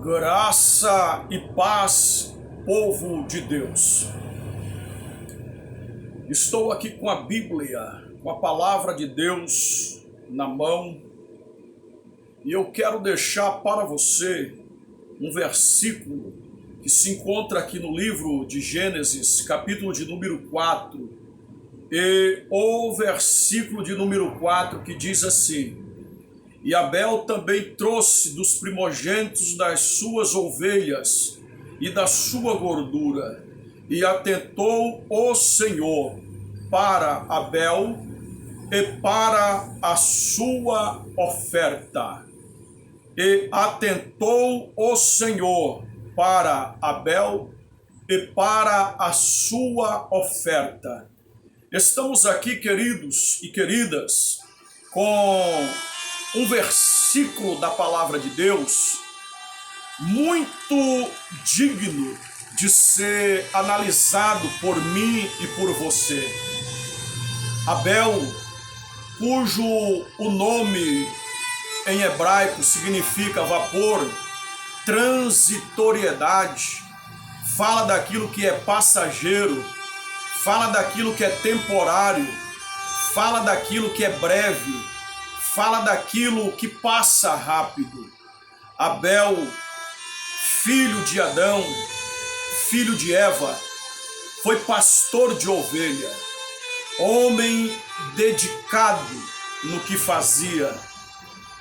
Graça e paz, povo de Deus. Estou aqui com a Bíblia, com a palavra de Deus na mão, e eu quero deixar para você um versículo que se encontra aqui no livro de Gênesis, capítulo de número 4, e o versículo de número 4 que diz assim: E Abel também trouxe dos primogênitos das suas ovelhas e da sua gordura, e atentou o Senhor para Abel e para a sua oferta. E atentou o Senhor para Abel e para a sua oferta. Estamos aqui, queridos e queridas, com um versículo da palavra de Deus muito digno de ser analisado por mim e por você. Abel, cujo o nome em hebraico significa vapor, transitoriedade, fala daquilo que é passageiro, fala daquilo que é temporário, fala daquilo que é breve, fala daquilo que passa rápido. Abel, filho de Adão, filho de Eva, foi pastor de ovelha, homem dedicado no que fazia,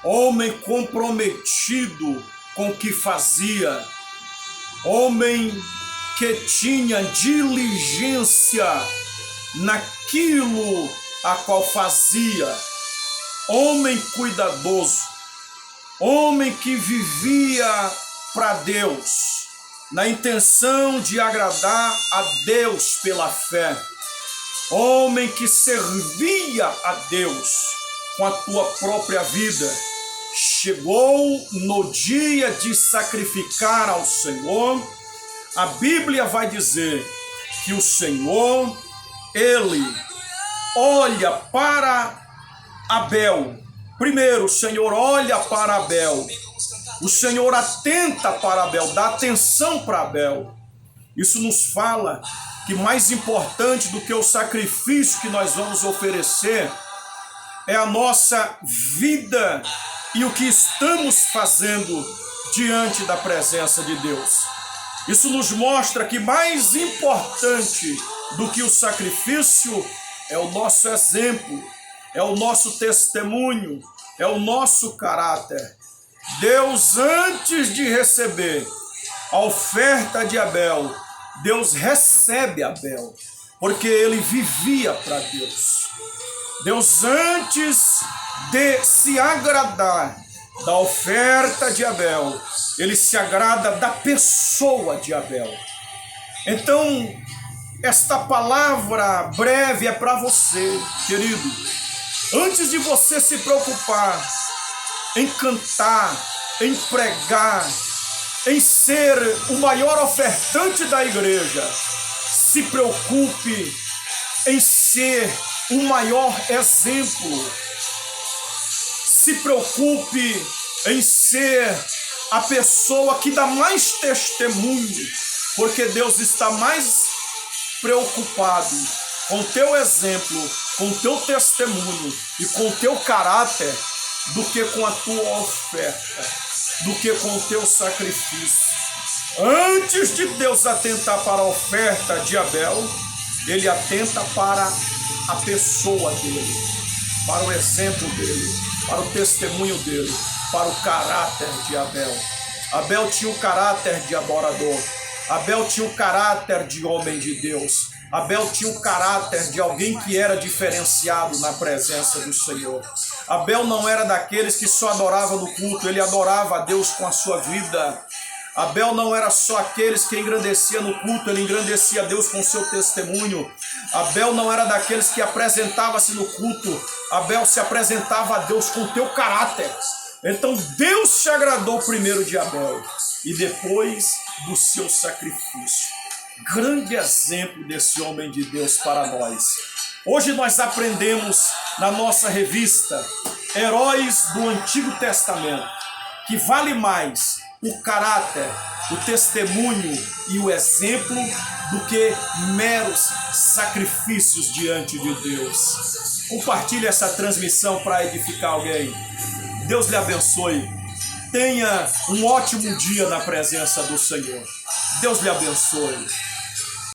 homem comprometido com o que fazia, homem que tinha diligência naquilo a qual fazia, homem cuidadoso, homem que vivia para Deus, na intenção de agradar a Deus pela fé, homem que servia a Deus com a tua própria vida. Chegou no dia de sacrificar ao Senhor. A Bíblia vai dizer que o Senhor, Ele olha para Abel. Primeiro, o Senhor olha para Abel. O Senhor atenta para Abel, dá atenção para Abel. Isso nos fala que mais importante do que o sacrifício que nós vamos oferecer é a nossa vida e o que estamos fazendo diante da presença de Deus. Isso nos mostra que mais importante do que o sacrifício é o nosso exemplo, é o nosso testemunho, é o nosso caráter. Deus, antes de receber a oferta de Abel, Deus recebe Abel, porque ele vivia para Deus. Deus, antes de se agradar da oferta de Abel, ele se agrada da pessoa de Abel. Então, esta palavra breve é para você, querido. Antes de você se preocupar em cantar, em pregar, em ser o maior ofertante da igreja, se preocupe em ser o maior exemplo. Se preocupe em ser a pessoa que dá mais testemunho, porque Deus está mais preocupado com o teu exemplo, com o teu testemunho e com o teu caráter do que com a tua oferta, do que com o teu sacrifício. Antes de Deus atentar para a oferta de Abel, ele atenta para a pessoa dele, para o exemplo dele, para o testemunho dele, para o caráter de Abel. Abel tinha o caráter de adorador. Abel tinha o caráter de homem de Deus. Abel tinha o caráter de alguém que era diferenciado na presença do Senhor. Abel não era daqueles que só adoravam no culto, ele adorava a Deus com a sua vida. Abel não era só aqueles que engrandecia no culto, ele engrandecia a Deus com o seu testemunho. Abel não era daqueles que apresentava-se no culto, Abel se apresentava a Deus com o teu caráter. Então Deus se agradou primeiro de Abel e depois do seu sacrifício. Grande exemplo desse homem de Deus para nós. Hoje nós aprendemos na nossa revista Heróis do Antigo Testamento que vale mais o caráter, o testemunho e o exemplo do que meros sacrifícios diante de Deus. Compartilhe essa transmissão para edificar alguém. Deus lhe abençoe. Tenha um ótimo dia na presença do Senhor. Deus lhe abençoe.